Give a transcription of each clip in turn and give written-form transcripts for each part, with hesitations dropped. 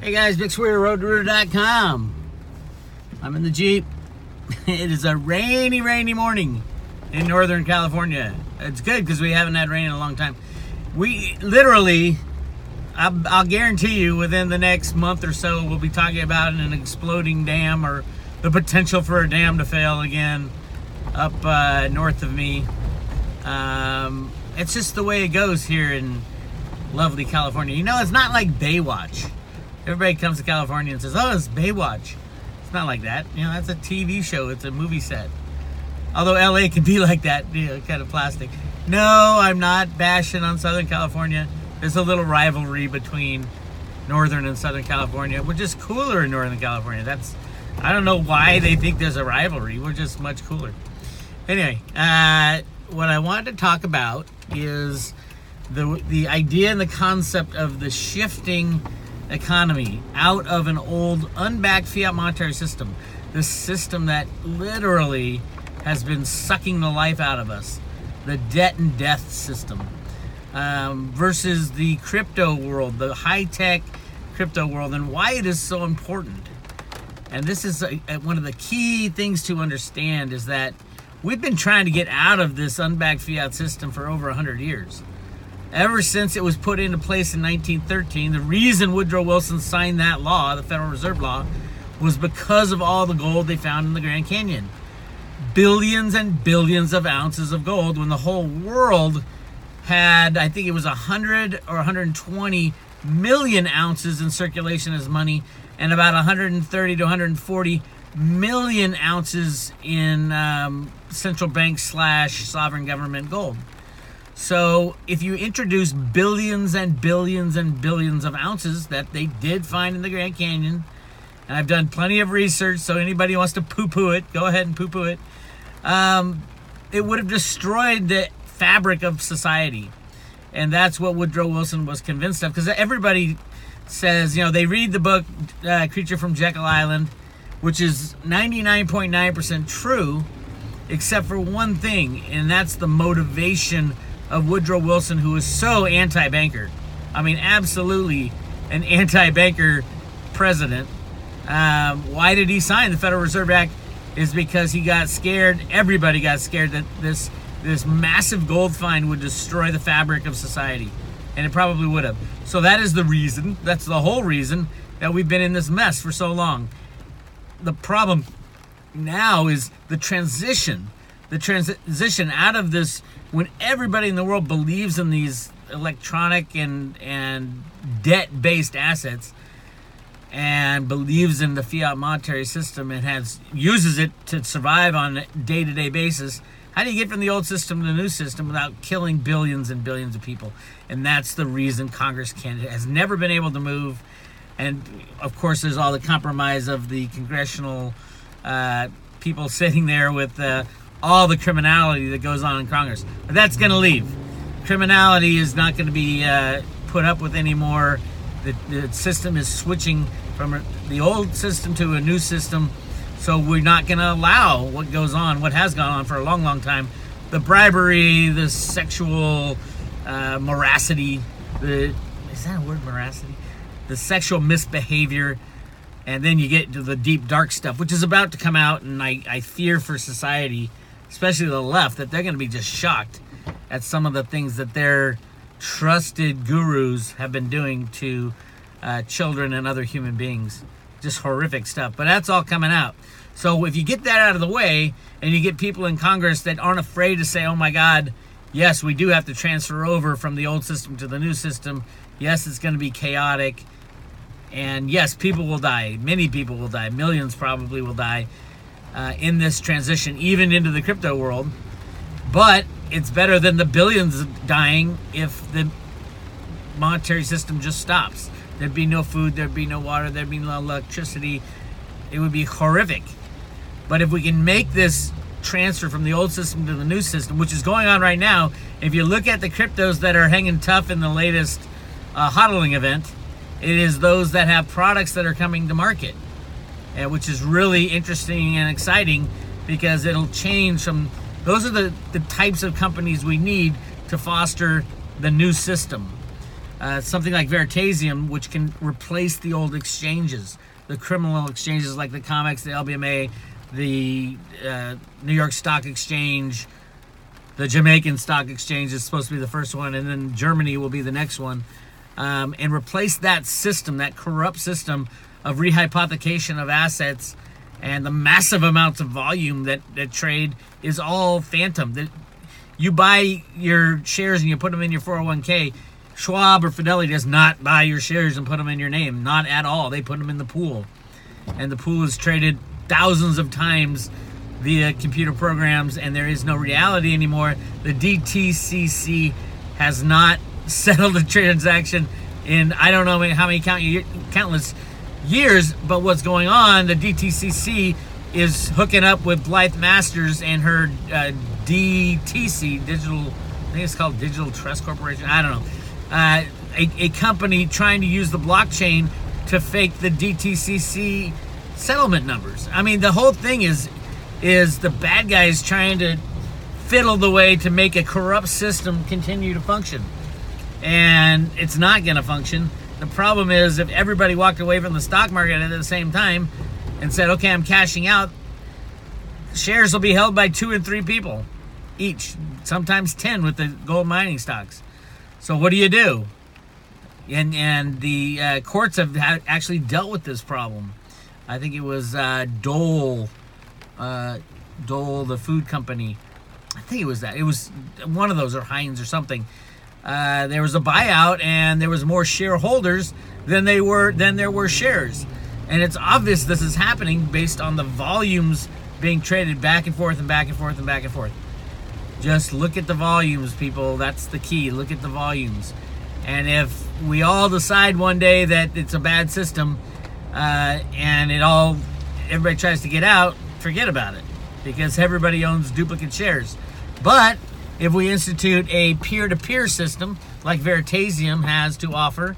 Hey guys, BigSwearRoadRooter.com. I'm in the Jeep. It is a rainy morning in Northern California. It's good because we haven't had rain in a long time. We literally, I'll guarantee you, within the next month or so, we'll be talking about an exploding dam or the potential for a dam to fail again up north of me. It's just the way it goes here in lovely California. You know, it's not like Baywatch. Everybody comes to California and says, oh, it's Baywatch. It's not like that. You know, that's a TV show. It's a movie set. Although LA can be like that, you know, kind of plastic. No, I'm not bashing on Southern California. There's a little rivalry between Northern and Southern California. We're just cooler in Northern California. I don't know why they think there's a rivalry. We're just much cooler. Anyway, what I wanted to talk about is the idea and the concept of the shifting economy out of an old unbacked fiat monetary system. This system that literally has been sucking the life out of us. The debt and death system. Versus the crypto world, the high-tech crypto world, and why it is so important. And this is one of the key things to understand, is that we've been trying to get out of this unbacked fiat system for over 100 years. Ever since it was put into place in 1913, the reason Woodrow Wilson signed that law, the Federal Reserve Law, was because of all the gold they found in the Grand Canyon. Billions and billions of ounces of gold, when the whole world had, I think it was 100 or 120 million ounces in circulation as money, and about 130 to 140 million ounces in central bank / sovereign government gold. So if you introduce billions and billions and billions of ounces that they did find in the Grand Canyon, and I've done plenty of research, so anybody who wants to poo-poo it, go ahead and poo-poo it, it would have destroyed the fabric of society. And that's what Woodrow Wilson was convinced of, because everybody says, you know, they read the book Creature from Jekyll Island, which is 99.9% true, except for one thing, and that's the motivation of Woodrow Wilson, who is so anti-banker. I mean, absolutely an anti-banker president. Why did he sign the Federal Reserve Act? Is because he got scared, everybody got scared, that this massive gold find would destroy the fabric of society. And it probably would have. So that is the reason, that's the whole reason, that we've been in this mess for so long. The problem now is the transition out of this, when everybody in the world believes in these electronic and debt-based assets and believes in the fiat monetary system and uses it to survive on a day-to-day basis. How do you get from the old system to the new system without killing billions and billions of people? And that's the reason Congress has never been able to move. And of course, there's all the compromise of the congressional people sitting there with all the criminality that goes on in Congress. But that's going to leave. Criminality is not going to be put up with anymore. The system is switching from the old system to a new system. So we're not going to allow what has gone on for a long time. The bribery, the sexual moracity, is that a word, moracity? The sexual misbehavior. And then you get to the deep, dark stuff, which is about to come out. And I fear for society, especially the left, that they're going to be just shocked at some of the things that their trusted gurus have been doing to children and other human beings. Just horrific stuff. But that's all coming out. So if you get that out of the way, and you get people in Congress that aren't afraid to say, oh my God, yes, we do have to transfer over from the old system to the new system. Yes, it's going to be chaotic. And yes, people will die. Many people will die. Millions probably will die in this transition, even into the crypto world. But it's better than the billions dying if the monetary system just stops. There'd be no food, there'd be no water, there'd be no electricity. It would be horrific. But if we can make this transfer from the old system to the new system, which is going on right now, if you look at the cryptos that are hanging tough in the latest hodling event, it is those that have products that are coming to market, which is really interesting and exciting, because it'll change from, those are the types of companies we need to foster the new system. something like Veritasium, which can replace the old exchanges, the criminal exchanges like the COMEX, the LBMA, the New York Stock Exchange, the Jamaican Stock Exchange is supposed to be the first one, and then Germany will be the next one, and replace that system, that corrupt system of rehypothecation of assets, and the massive amounts of volume that trade is all phantom. That you buy your shares and you put them in your 401k. Schwab or Fidelity does not buy your shares and put them in your name. Not at all. They put them in the pool. And the pool is traded thousands of times via computer programs, and there is no reality anymore. The DTCC has not settled a transaction in I don't know how many countless years, but what's going on, the DTCC is hooking up with Blythe Masters and her DTC, Digital, I think it's called Digital Trust Corporation, I don't know. A company trying to use the blockchain to fake the DTCC settlement numbers. I mean, the whole thing is the bad guys trying to fiddle the way to make a corrupt system continue to function. And it's not going to function. The problem is if everybody walked away from the stock market at the same time and said, okay, I'm cashing out, shares will be held by 2 and 3 people each, sometimes 10 with the gold mining stocks. So what do? And the courts have actually dealt with this problem. I think it was Dole, the food company. I think it was that. It was one of those, or Heinz or something. There was a buyout, and there was more shareholders than there were shares. And it's obvious this is happening based on the volumes being traded back and forth and back and forth and back and forth. Just look at the volumes, people. That's the key. Look at the volumes. And if we all decide one day that it's a bad system, and everybody tries to get out, forget about it, because everybody owns duplicate shares. But if we institute a peer-to-peer system like Veritasium has to offer,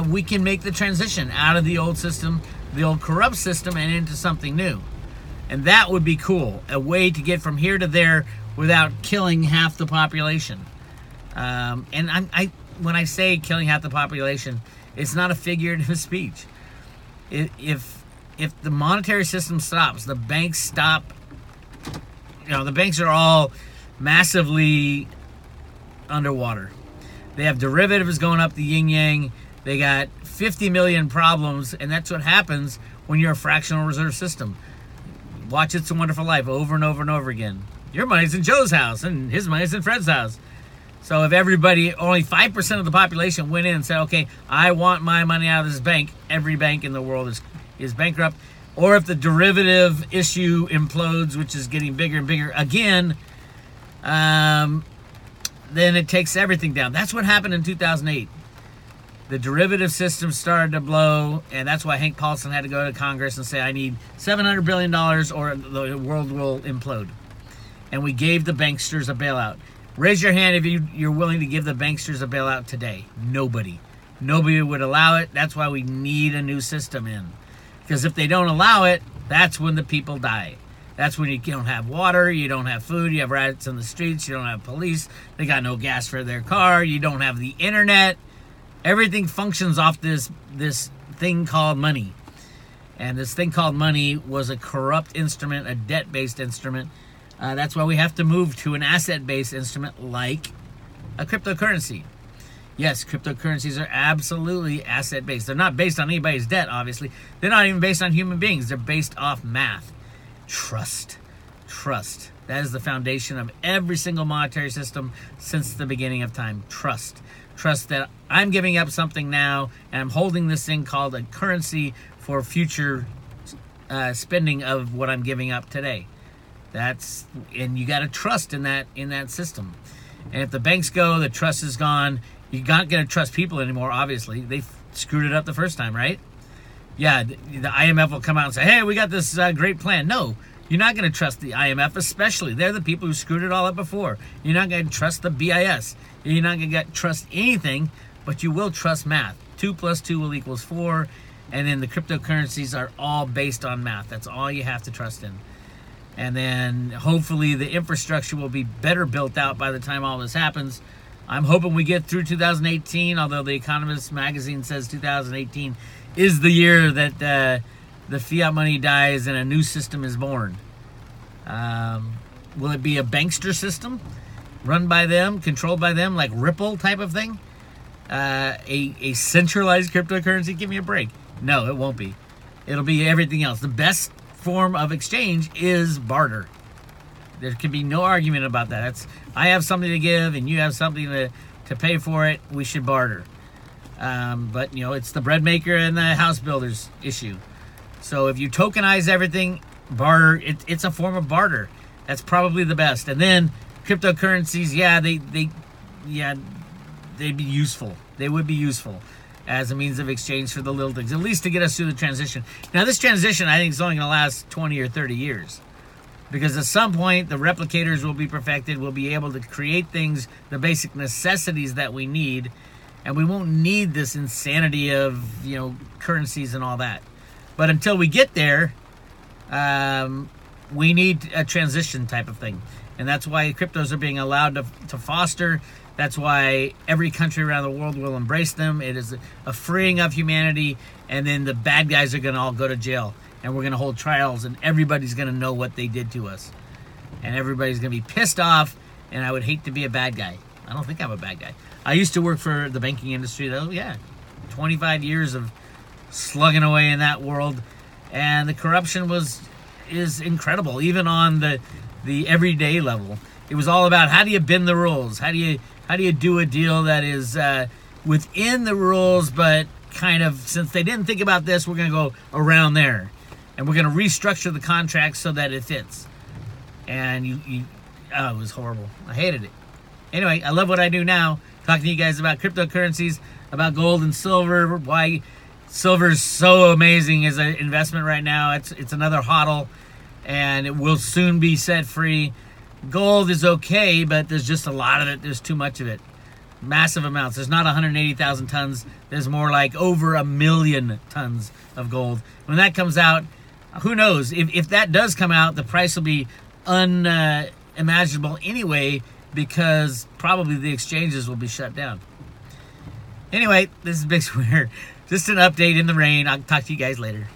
we can make the transition out of the old system, the old corrupt system, and into something new. And that would be cool, a way to get from here to there without killing half the population. And when I say killing half the population, it's not a figurative speech. If the monetary system stops, the banks stop. The banks are all massively underwater. They have derivatives going up the yin-yang. They got 50 million problems, and that's what happens when you're a fractional reserve system. Watch It's a Wonderful Life over and over and over again. Your money's in Joe's house, and his money's in Fred's house. So if only 5% of the population went in and said, okay, I want my money out of this bank, every bank in the world is bankrupt. Or if the derivative issue implodes, which is getting bigger and bigger again, then it takes everything down. That's what happened in 2008. The derivative system started to blow, and that's why Hank Paulson had to go to Congress and say, I need $700 billion or the world will implode. And we gave the banksters a bailout. Raise your hand if you're willing to give the banksters a bailout today. Nobody. Nobody would allow it. That's why we need a new system in. Because if they don't allow it, that's when the people die. That's when you don't have water, you don't have food, you have rats in the streets, you don't have police, they got no gas for their car, you don't have the internet. Everything functions off this thing called money. And this thing called money was a corrupt instrument, a debt-based instrument. That's why we have to move to an asset-based instrument like a cryptocurrency. Yes, cryptocurrencies are absolutely asset-based. They're not based on anybody's debt, obviously. They're not even based on human beings. They're based off math. Trust. Trust. That is the foundation of every single monetary system since the beginning of time. Trust. Trust that I'm giving up something now, and I'm holding this thing called a currency for future spending of what I'm giving up today. And you got to trust in that system. And if the banks go, the trust is gone. You're not going to trust people anymore, obviously. They screwed it up the first time, right? Yeah, the IMF will come out and say, hey, we got this great plan. No, you're not going to trust the IMF, especially. They're the people who screwed it all up before. You're not going to trust the BIS. You're not going to trust anything, but you will trust math. 2 + 2 will equal 4, and then the cryptocurrencies are all based on math. That's all you have to trust in. And then hopefully the infrastructure will be better built out by the time all this happens, I'm hoping we get through 2018, although The Economist magazine says 2018 is the year that the fiat money dies and a new system is born. Will it be a bankster system run by them, controlled by them, like Ripple type of thing? A centralized cryptocurrency? Give me a break. No, it won't be. It'll be everything else. The best form of exchange is barter. There can be no argument about that. I have something to give and you have something to pay for it. We should barter. But, you know, it's the bread maker and the house builder's issue. So if you tokenize everything, barter, it's a form of barter. That's probably the best. And then cryptocurrencies, yeah, they'd be useful. They would be useful as a means of exchange for the little things, at least to get us through the transition. Now, this transition, I think, is only going to last 20 or 30 years. Because at some point, the replicators will be perfected. We'll be able to create things, the basic necessities that we need. And we won't need this insanity of, you know, currencies and all that. But until we get there, we need a transition type of thing. And that's why cryptos are being allowed to foster. That's why every country around the world will embrace them. It is a freeing of humanity. And then the bad guys are going to all go to jail. And we're going to hold trials. And everybody's going to know what they did to us. And everybody's going to be pissed off. And I would hate to be a bad guy. I don't think I'm a bad guy. I used to work for the banking industry, though. Yeah, 25 years of slugging away in that world. And the corruption is incredible, even on the everyday level. It was all about, how do you bend the rules? How do you do a deal that is within the rules, but kind of, since they didn't think about this, we're going to go around there. And we're going to restructure the contract so that it fits. And it was horrible. I hated it. Anyway, I love what I do now. Talking to you guys about cryptocurrencies, about gold and silver, why silver is so amazing as an investment right now. It's another hodl, and it will soon be set free. Gold is okay, but there's just a lot of it. There's too much of it. Massive amounts. There's not 180,000 tons. There's more like over 1 million tons of gold. When that comes out, who knows? If that does come out, the price will be unimaginable anyway, because probably the exchanges will be shut down. Anyway, this is Big Weir. Just an update in the rain. I'll talk to you guys later.